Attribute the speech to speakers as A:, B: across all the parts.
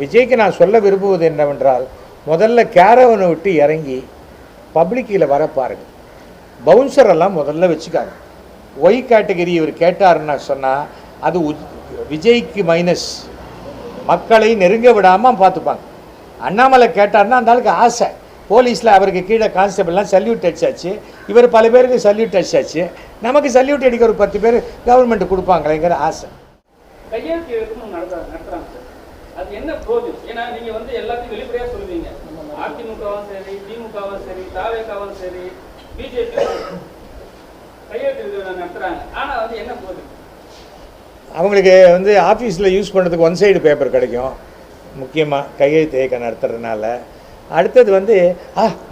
A: விஜய்க்கு நான் சொல்ல விரும்புவது என்னவென்றால், முதல்ல கேரவனை விட்டு இறங்கி பப்ளிக்கில் வர பாருங்கள். பவுன்சரெல்லாம் முதல்ல வச்சுக்காங்க. ஒய் கேட்டகரி இவர் கேட்டாருன்னா சொன்னால் அது விஜய்க்கு மைனஸ். மக்களை நெருங்க விடாமல் பார்த்துப்பாங்க. அண்ணாமலை கேட்டார்னா அந்த ஆளுக்கு ஆசை. போலீஸில் அவருக்கு கீழே கான்ஸ்டபிள்லாம் சல்யூட் அடிச்சாச்சு. இவர் பல பேருக்கு சல்யூட் அடிச்சாச்சு. நமக்கு சல்யூட் அடிக்க ஒரு 10 பேர் கவர்மெண்ட் கொடுப்பாங்களேங்கிற ஆசை.
B: கையெழுத்து நடத்துறாங்க சார். அது என்ன போகுது? ஏன்னா நீங்கள் வந்து எல்லாத்தையும் வெளிப்படையாக சொல்லுவீங்க. அதிமுகவும் சரி, திமுகவும் சரி, தாவேகாவும் சரி, பிஜேபி கையெழுத்து நடத்துறாங்க. ஆனால் வந்து என்ன போகுது?
A: அவங்களுக்கு வந்து ஆஃபீஸில் யூஸ் பண்ணுறதுக்கு ஒன் சைடு பேப்பர் கிடைக்கும். முக்கியமாக கையெழுத்து இயக்கம் நடத்துறதுனால. அடுத்தது வந்து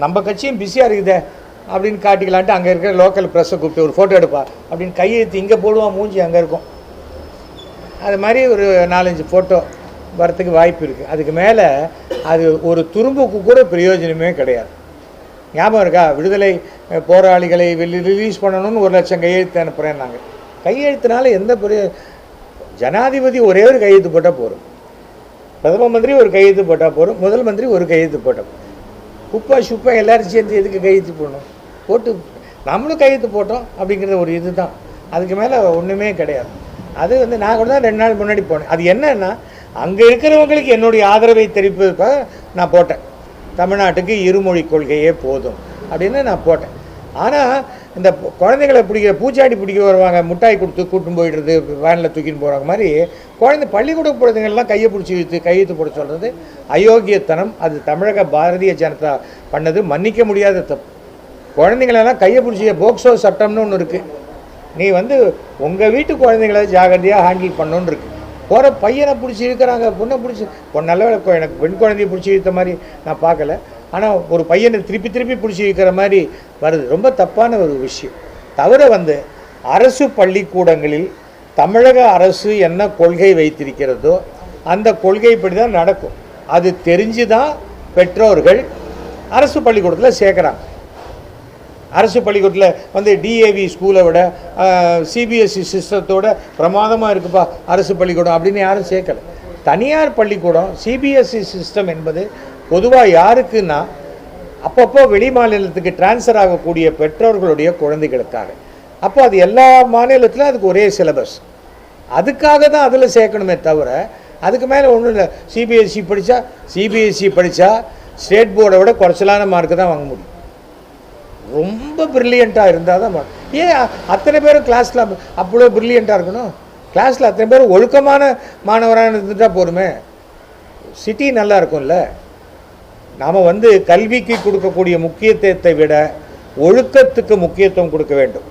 A: நம்ம கட்சியும் பிஸியாக இருக்குதே அப்படின்னு காட்டிக்கலான்ட்டு அங்கே இருக்கிற லோக்கல் ப்ரெஸ்ஸை கூப்பிட்டு ஒரு ஃபோட்டோ எடுப்பா அப்படின்னு கையெழுத்து இங்கே போடுவான், மூஞ்சி அங்கே இருக்கும். அது மாதிரி ஒரு 4-5 ஃபோட்டோ வரத்துக்கு வாய்ப்பு இருக்குது. அதுக்கு மேலே அது ஒரு துரும்புக்கு கூட பிரயோஜனமே கிடையாது. ஞாபகம் இருக்கா? விடுதலை போராளிகளை ரிலீஸ் பண்ணணும்னு 1 லட்சம் கையெழுத்து அனுப்புகிறேன். நாங்கள் கையெழுத்தினால எந்த ஜனாதிபதி ஒரே ஒரு கையெழுத்து போட்டால் போகிறோம், பிரதம மந்திரி ஒரு கையெழுத்து போட்டால் போகிறோம், முதல் மந்திரி ஒரு கையெழுத்து போட்டோம். குப்பை சுப்பை எல்லோரும் சேர்ந்து எதுக்கு கையெழுத்து போடணும்? போட்டு நம்மளும் கையெழுத்து போட்டோம் அப்படிங்கிற ஒரு இது தான். அதுக்கு மேலே ஒன்றுமே கிடையாது. அது வந்து நான் கூட தான் 2 நாள் முன்னாடி போனேன். அது என்னன்னா, அங்கே இருக்கிறவங்களுக்கு என்னுடைய ஆதரவை தெரிவிப்பதற்காக நான் போட்டேன். தமிழ்நாட்டுக்கு இருமொழி கொள்கையே போதும் அப்படின்னு நான் போட்டேன். ஆனால் இந்த குழந்தைகளை பிடிக்கிற பூச்சாடி பிடிக்க வருவாங்க, மிட்டாய் கொடுத்து கூட்டும் போயிடுறது, வேனில் தூக்கின்னு போகிறாங்க மாதிரி குழந்தை பள்ளிக்கூட குழந்தைங்கள்லாம் கையை பிடிச்சி கையெழுத்து போட சொல்கிறது அயோக்கியத்தனம். அது தமிழக பாரதிய ஜனதா பண்ணது மன்னிக்க முடியாத தப்பு. குழந்தைங்களெல்லாம் கையை பிடிச்சி போக்சோ சட்டம்னு ஒன்று இருக்குது. நீ வந்து உங்கள் வீட்டு குழந்தைங்கள ஜாகிரதையாக ஹேண்டில் பண்ணணுன்னு இருக்குது. போகிற பையனை பிடிச்சி இழுக்கிறாங்க, பொண்ணை பிடிச்சி நல்ல எனக்கு பெண் குழந்தைய பிடிச்சி இழுத்த மாதிரி நான் பார்க்கல. ஆனால் ஒரு பையனை திருப்பி பிடிச்சி வைக்கிற மாதிரி வருது. ரொம்ப தப்பான ஒரு விஷயம். தவிர வந்து அரசு பள்ளிக்கூடங்களில் தமிழக அரசு என்ன கொள்கை வைத்திருக்கிறதோ அந்த கொள்கைப்படி தான் நடக்கும். அது தெரிஞ்சு தான் பெற்றோர்கள் அரசு பள்ளிக்கூடத்தில் சேர்க்குறாங்க. அரசு பள்ளிக்கூடத்தில் வந்து டிஏவி ஸ்கூலை விட சிபிஎஸ்சி சிஸ்டத்தோட பிரமாதமாக இருக்குப்பா அரசு பள்ளிக்கூடம் அப்படின்னு யாரும் சேர்க்கலை. தனியார் பள்ளிக்கூடம் சிபிஎஸ்சி சிஸ்டம் என்பது பொதுவாக யாருக்குன்னா அப்பப்போ வெளி மாநிலத்துக்கு டிரான்ஸ்ஃபர் ஆகக்கூடிய பெற்றோர்களுடைய குழந்தைகளுக்காக. அப்போ அது எல்லா மாநிலத்திலும் அதுக்கு ஒரே சிலபஸ். அதுக்காக தான் அதில் சேர்க்கணுமே தவிர அதுக்கு மேலே ஒன்றும் இல்லை. சிபிஎஸ்சி படித்தா ஸ்டேட் போர்டை விட குறைச்சலான மார்க்கு தான் வாங்க முடியும். ரொம்ப ப்ரில்லியண்ட்டாக இருந்தால் தான். ஏன் அத்தனை பேரும் கிளாஸில் அவ்வளோ ப்ரில்லியண்ட்டாக இருக்கணும்? கிளாஸில் அத்தனை பேரும் ஒழுக்கமான மாணவராக இருந்துட்டால் போருமே, சிட்டி நல்லா இருக்கும்ல. நாம் வந்து கல்விக்கு கொடுக்கக்கூடிய முக்கியத்துவத்தை விட ஒழுக்கத்துக்கு முக்கியத்துவம் கொடுக்க வேண்டும்.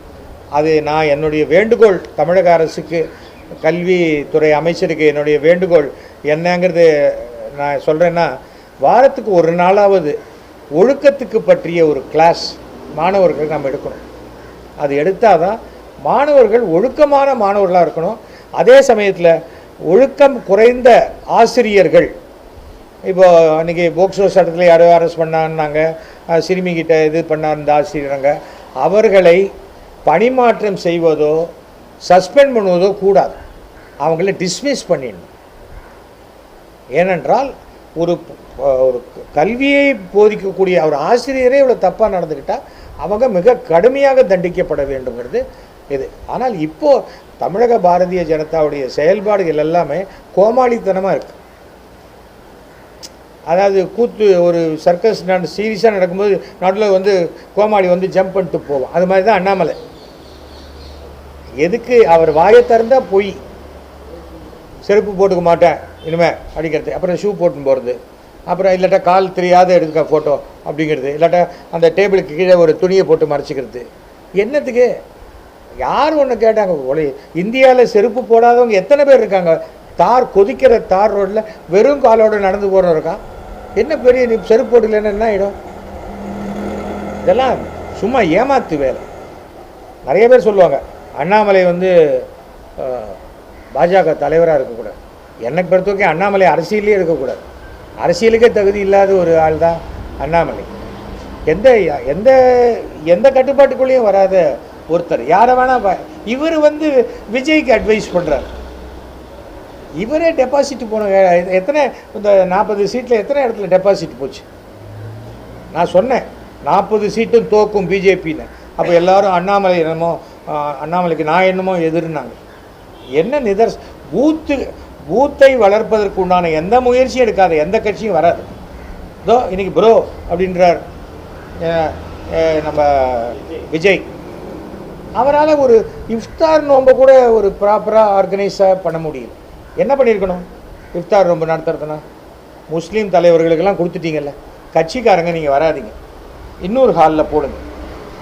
A: அது நான் என்னுடைய வேண்டுகோள் தமிழக அரசுக்கு, கல்வித்துறை அமைச்சருக்கு என்னுடைய வேண்டுகோள் என்னங்கிறது நான் சொல்கிறேன்னா, வாரத்துக்கு ஒரு நாளாவது ஒழுக்கத்துக்கு பற்றிய ஒரு கிளாஸ் மாணவர்கள் நம்ம எடுக்கணும். அது எடுத்தால் தான் மாணவர்கள் ஒழுக்கமான மாணவர்களாக இருக்கணும். அதே சமயத்தில் ஒழுக்கம் குறைந்த ஆசிரியர்கள், இப்போ அன்றைக்கி போக்சோ சட்டத்தில் யாரோ அரெஸ்ட் பண்ணான்னாங்க, சிறுமிகிட்ட இது பண்ணார் இந்த ஆசிரியருங்க, அவர்களை பணிமாற்றம் செய்வதோ சஸ்பெண்ட் பண்ணுவதோ கூடாது. அவங்கள டிஸ்மிஸ் பண்ணிடணும். ஏனென்றால் ஒரு கல்வியை போதிக்கக்கூடிய ஒரு ஆசிரியரே இவ்வளோ தப்பாக நடந்துக்கிட்டால் அவங்க மிக கடுமையாக தண்டிக்கப்பட வேண்டுங்கிறது இது. ஆனால் இப்போது தமிழக பாரதிய ஜனதாவுடைய செயல்பாடுகள் எல்லாமே கோமாளித்தனமாக இருக்குது. அதாவது கூத்து ஒரு சர்க்கஸ் சீரியஸாக நடக்கும்போது நடுவில் வந்து கோமாளி வந்து ஜம்ப் பண்ணிட்டு போவோம். அது மாதிரி தான் அண்ணாமலை. எதுக்கு அவர் வாயை திறந்தால் போய் செருப்பு போட்டுக்க மாட்டேன் இனிமேல் அப்படிங்கிறது, அப்புறம் ஷூ போட்டுன்னு போகிறது, அப்புறம் இல்லாட்டா கால் தெரியாத எடுக்க ஃபோட்டோ அப்படிங்கிறது, இல்லாட்டா அந்த டேபிளுக்கு கீழே ஒரு துணியை போட்டு மறைச்சிக்கிறது. என்னத்துக்கு? யார் ஒன்று கேட்டாங்க? இந்தியாவில் செருப்பு போடாதவங்க எத்தனை பேர் இருக்காங்க? கொதிக்கிற தார் ரோட்டில் வெறும் காலோடு நடந்து போகிறோம் இருக்கான். என்ன பெரிய நீ செருப்பு போடலன்னு என்ன ஆகிடும்? இதெல்லாம் சும்மா ஏமாத்து வேலை. நிறைய பேர் சொல்லுவாங்க அண்ணாமலை வந்து பாஜக தலைவராக இருக்கக்கூடாது. எனக்கு பொறுத்த வரைக்கும் அண்ணாமலை அரசியலே இருக்கக்கூடாது. அரசியலுக்கே தகுதி இல்லாத ஒரு ஆள் தான் அண்ணாமலை. எந்த எந்த எந்த கட்டுப்பாட்டுக்குள்ளேயும் வராத ஒருத்தர். யாரை வேணா இவர் வந்து விஜய்க்கு அட்வைஸ் பண்ணுறார். இவரே டெபாசிட் போன எத்தனை இந்த 40 சீட்டில் எத்தனை இடத்துல டெபாசிட் போச்சு? நான் சொன்னேன் 40 சீட்டும் தோக்கும் பிஜேபின்னு. அப்போ எல்லாரும் அண்ணாமலை என்னமோ அண்ணாமலைக்கு நான் என்னமோ எதிர்னாங்க. என்ன பூத்தை வளர்ப்பதற்கு உண்டான எந்த முயற்சியும் எடுக்காத எந்த கட்சியும் வராது. இதோ இன்னைக்கு ப்ரோ அப்படின்றார் நம்ம விஜய். அவரால் ஒரு இஃப்தார் நோன்பை கூட ஒரு ப்ராப்பராக ஆர்கனைஸாக பண்ண முடியல. என்ன பண்ணியிருக்கணும்? இஃப்தார் நோன்பு நடத்துறதுனா முஸ்லீம் தலைவர்களுக்கெல்லாம் கொடுத்துட்டீங்கல்ல, கட்சிக்காரங்க நீங்கள் வராதிங்க, இன்னொரு ஹாலில் போடுங்க.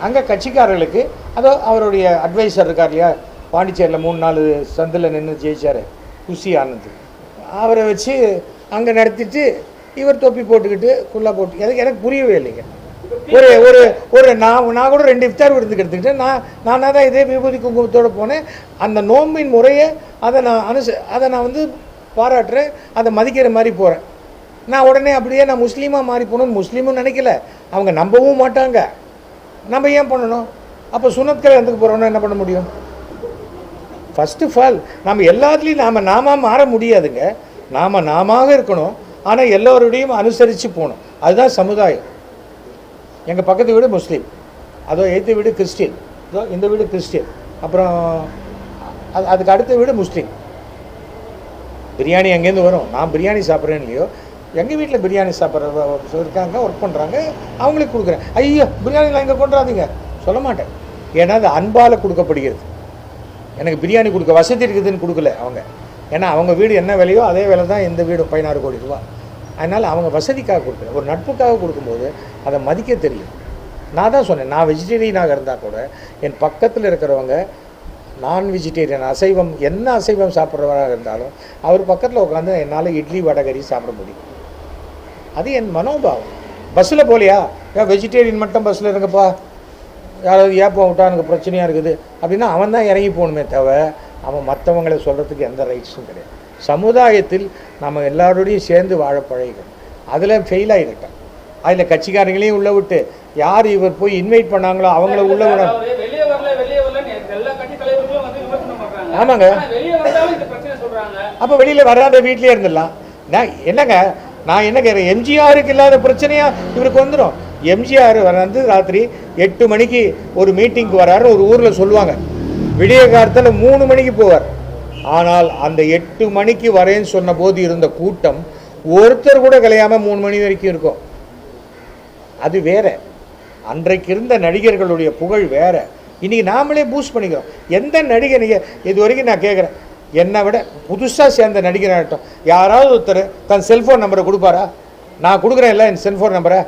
A: அங்கே கட்சிக்காரர்களுக்கு அதோ அவருடைய அட்வைசர் இருக்கார் இல்லையா, பாண்டிச்சேரியில் 3-4 சந்தில் நின்று ஜெயிச்சார் குஷி ஆனந்த், அவரை வச்சு அங்கே நடத்திட்டு இவர் தொப்பி போட்டுக்கிட்டு குல்லா போட்டு எனக்கு புரியவே இல்லைங்க. ஒரு நான் கூட 2 இஃப்தார் விருந்துக்கு எடுத்துக்கிட்டேன். நானாக தான் இதே விபூதி குங்குமத்தோடு போனேன். அந்த நோம்பின் முறையை அதை நான் வந்து பாராட்டுறேன், அதை மதிக்கிற மாதிரி போகிறேன். நான் உடனே அப்படியே நான் முஸ்லீமாக மாறி போகணும்னு முஸ்லீமும் நினைக்கல, அவங்க நம்பவும் மாட்டாங்க. நம்ம ஏன் பண்ணணும்? அப்போ சுனத்களை எதுக்கு போகிறோன்னா என்ன பண்ண முடியும்? ஃபஸ்ட் ஆஃப் ஆல் நம்ம எல்லாத்துலேயும் நாம மாற முடியாதுங்க. நாம இருக்கணும், ஆனால் எல்லோருடையும் அனுசரித்து போகணும். அதுதான் சமுதாயம். எங்கள் பக்கத்து வீடு முஸ்லீம், அதோ எய்த்த வீடு கிறிஸ்டின், இதோ இந்த வீடு கிறிஸ்டின், அப்புறம் அதுக்கு அடுத்த வீடு முஸ்லீம். பிரியாணி எங்கேருந்து வரும்? நான் பிரியாணி சாப்பிட்றேன் இல்லையோ, எங்கள் வீட்டில் பிரியாணி சாப்பிட்ற இருக்காங்க, ஒர்க் பண்ணுறாங்க, அவங்களுக்கு கொடுக்குறேன். ஐயோ பிரியாணிலாம் இங்கே கொண்டாதீங்க சொல்ல மாட்டேன். ஏன்னா அது அன்பால் கொடுக்கப்படுகிறது. எனக்கு பிரியாணி கொடுக்க வசதி இருக்குதுன்னு கொடுக்கல அவங்க. ஏன்னா அவங்க வீடு என்ன விலையோ அதே விலை தான் இந்த வீடு 16 கோடி ரூபா. அதனால் அவங்க வசதிக்காக கொடுக்குறேன். ஒரு நட்புக்காக கொடுக்கும்போது அதை மதிக்க தெரியும். நான் தான் சொன்னேன், நான் வெஜிடேரியனாக இருந்தால் கூட என் பக்கத்தில் இருக்கிறவங்க நான் வெஜிடேரியன் அசைவம் என்ன அசைவம் சாப்பிட்றவராக இருந்தாலும் அவர் பக்கத்தில் உட்காந்து என்னால் இட்லி வடகரி சாப்பிட முடியும். அது என் மனோபாவம். பஸ்ஸில் போகலையா, ஏன் வெஜிடேரியன் மட்டும் பஸ்ஸில் இருங்கப்பா, யாராவது ஏப்பம் விட்டா எனக்கு பிரச்சனையாக இருக்குது அப்படின்னா அவன் தான் இறங்கி போகணுமே தவிர அவன் மற்றவங்களை சொல்கிறதுக்கு எந்த ரைட்ஸும் கிடையாது. சமுதாயத்தில் நம்ம எல்லாரோடையும் சேர்ந்து வாழ பழகிக்கணும். அதில் ஃபெயில் ஆகிருக்கேன். அதில் கட்சிக்காரங்களையும் உள்ளே விட்டு யார் இவர் போய் இன்வைட் பண்ணாங்களோ அவங்கள உள்ள விட. ஆமாங்க, அப்போ வெளியில் வராத வீட்லேயே இருந்துடலாம். என்னங்க நான் என்ன கேட்குறேன், எம்ஜிஆருக்கு இல்லாத பிரச்சனையாக இவருக்கு வந்துடும். எம்ஜிஆர் வந்து ராத்திரி 8 மணிக்கு ஒரு மீட்டிங்க்கு வராரு, ஒரு ஊரில் சொல்லுவாங்க, விடிய காலத்தில் 3 மணிக்கு போவார். ஆனால் அந்த 8 மணிக்கு வரேன்னு சொன்ன போது இருந்த கூட்டம் ஒருத்தர் கூட கலையாமல் 3 மணி வரைக்கும் இருக்கும். அது வேற. அன்றைக்கு இருந்த நடிகர்களுடைய புகழ் வேற. இன்றைக்கி நாமளே பூஸ்ட் பண்ணிக்கிறோம். எந்த நடிகர் நீங்கள் இது வரைக்கும் நான் கேட்குறேன், என்னை விட புதுசாக சேர்ந்த நடிகராகட்டும் யாராவது ஒருத்தர் தன் செல்ஃபோன் நம்பரை கொடுப்பாரா? நான் கொடுக்குறேன் இல்லை என் செல்ஃபோன் நம்பரை.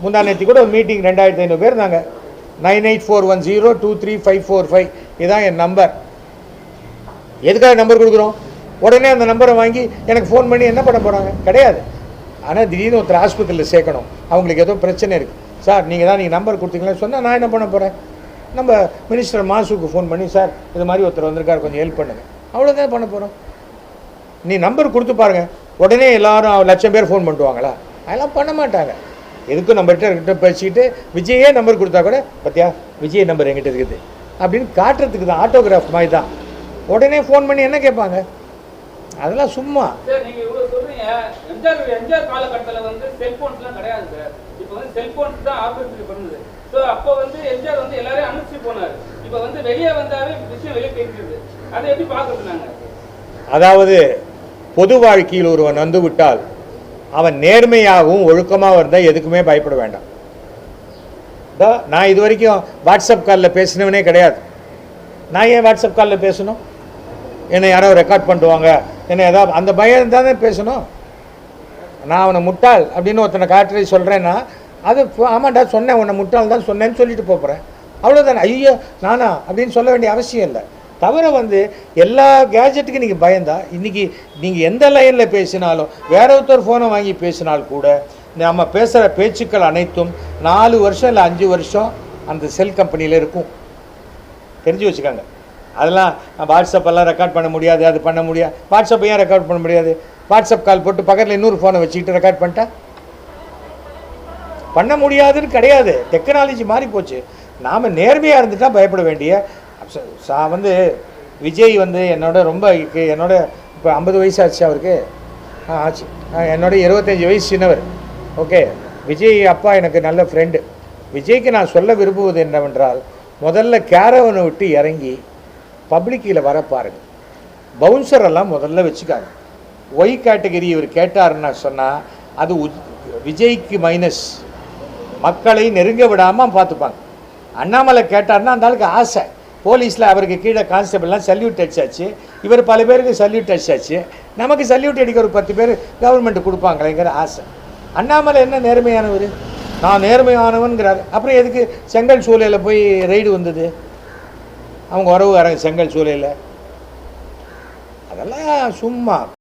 A: முந்தா நேற்று கூட ஒரு மீட்டிங் 2500 பேர் இருந்தாங்க. 9841023545 இதுதான் என் நம்பர். எதுக்காக நம்பர் கொடுக்குறோம்? உடனே அந்த நம்பரை வாங்கி எனக்கு ஃபோன் பண்ணி என்ன பண்ண போகிறாங்க? கிடையாது. ஆனால் திடீர்னு ஒருத்தர் ஆஸ்பத்திரியில் சேர்க்கணும், அவங்களுக்கு ஏதோ பிரச்சனை இருக்குது, சார் நீங்கள் நம்பர் கொடுத்தீங்களா சொன்னால் நான் என்ன பண்ண போகிறேன்? நம்ம மினிஸ்டர் மாசுக்கு ஃபோன் பண்ணி, சார் இது மாதிரி ஒருத்தர் வந்திருக்கார் கொஞ்சம் ஹெல்ப் பண்ணுங்கள், அவ்வளோதான் பண்ண போகிறோம். நீ நம்பர் கொடுத்து பாருங்கள், உடனே எல்லாரும் 1,00,000 பேர் ஃபோன் பண்ணுவாங்களா? அதெல்லாம் பண்ண மாட்டாங்க. எதுக்கும் நம்மகிட்ட பேசிக்கிட்டு விஜயே நம்பர் கொடுத்தா கூட பார்த்தியா விஜய் நம்பர் எங்கிட்ட இருக்குது அப்படின்னு காட்டுறதுக்கு தான், ஆட்டோகிராஃப் மாதிரி தான். உடனே ஃபோன் பண்ணி என்ன கேட்பாங்க? அதெல்லாம் சும்மா.
B: நீங்க இவ்வளவு சொல்றீங்க, எம்ஜிஆர் காலகட்டத்தில் வந்து செல்போன்ஸ்லாம் கிடையாது சார். இப்போ வந்து செல்போன்ஸ் தான் ஆபரேட் பண்ணுது. ஸோ அப்போ வந்து எம்ஜிஆர் வந்து எல்லாரையும் அனுப்பிச்சு போனார். இப்போ வந்து வெளியே வந்தாவே விஷயம் வெளியே கேட்குது. அதை எப்படி பார்க்கறது நாங்கள்?
A: அதாவது பொது வாழ்க்கையில் ஒருவன் வந்து விட்டால் அவன் நேர்மையாகவும் ஒழுக்கமாக இருந்தால் எதுக்குமே பயப்பட வேண்டாம். நான் இது வரைக்கும் வாட்ஸ்அப் காலில் பேசினவனே கிடையாது. நான் ஏன் வாட்ஸ்அப் காலில் பேசணும்? என்னை யாரோ ரெக்கார்ட் பண்ணுவாங்க, என்னை ஏதாவது அந்த பயம் தானே பேசணும். நான் அவனை முட்டாள் அப்படின்னு ஒருத்தனை காட்டுறதை சொல்கிறேன்னா அது ஆமாண்டா சொன்னேன், உன்னை முட்டாள் தான் சொன்னேன்னு சொல்லிட்டு போகிறேன், அவ்வளோதானே. ஐயோ நானா அப்படின்னு சொல்ல வேண்டிய அவசியம் இல்லை. தவிர வந்து எல்லா கேஜெட்டுக்கும் நீங்கள் பயந்தா இன்றைக்கி நீங்கள் எந்த லைனில் பேசினாலும் வேற ஒருத்தர் ஃபோனை வாங்கி பேசினால் கூட நம்ம பேசுகிற பேச்சுக்கள் அனைத்தும் 4 வருஷம் இல்லை 5 வருஷம் அந்த செல் கம்பெனியில் இருக்கும். தெரிஞ்சு வச்சுக்காங்க. அதெல்லாம் வாட்ஸ்அப்பெல்லாம் ரெக்கார்ட் பண்ண முடியாது, அது பண்ண முடியாது. வாட்ஸ்அப்பை ஏன் ரெக்கார்ட் பண்ண முடியாது? வாட்ஸ்அப் கால் போட்டு பக்கத்தில் இன்னொரு ஃபோனை வச்சுக்கிட்டு ரெக்கார்ட் பண்ணிட்டா பண்ண முடியாதுன்னு கிடையாது. டெக்னாலஜி மாறி போச்சு. நாம் நேர்மையாக இருந்துட்டால் பயப்பட வேண்டிய வந்து விஜய் வந்து என்னோட இப்போ 50 வயசு ஆச்சு அவருக்கு. ஆச்சு. என்னோட 25 வயசு சின்னவர். ஓகே. விஜய் அப்பா எனக்கு நல்ல ஃப்ரெண்டு. விஜய்க்கு நான் சொல்ல விரும்புவது என்னவென்றால், முதல்ல கேரவனை விட்டு இறங்கி பப்ளிக்கில் வர பாருங்க. பவுன்சரெல்லாம் முதல்ல வச்சுக்காங்க. ஒய் கேட்டகரி இவர் கேட்டாருன்னா சொன்னால் அது விஜய்க்கு மைனஸ். மக்களை நெருங்க விடாமல் பார்த்துப்பாங்க. அண்ணாமலை கேட்டார்னா அந்த ஆளுக்கு ஆசை. போலீஸில் அவருக்கு கீழே கான்ஸ்டபிள்லாம் சல்யூட் அடிச்சாச்சு. இவர் பல பேருக்கு சல்யூட் அடிச்சாச்சு. நமக்கு சல்யூட் அடிக்க ஒரு 10 பேர் கவர்மெண்ட் கொடுப்பாங்களேங்கிற ஆசை. அண்ணாமலை என்ன நேர்மையானவர்? நான் நேர்மையானவன்கிறார். அப்புறம் எதுக்கு செங்கல் சூளையில் போய் ரெய்டு வந்தது? அவங்க உறவுக்காரங்க செங்கல் சூளையில். அதெல்லாம் சும்மா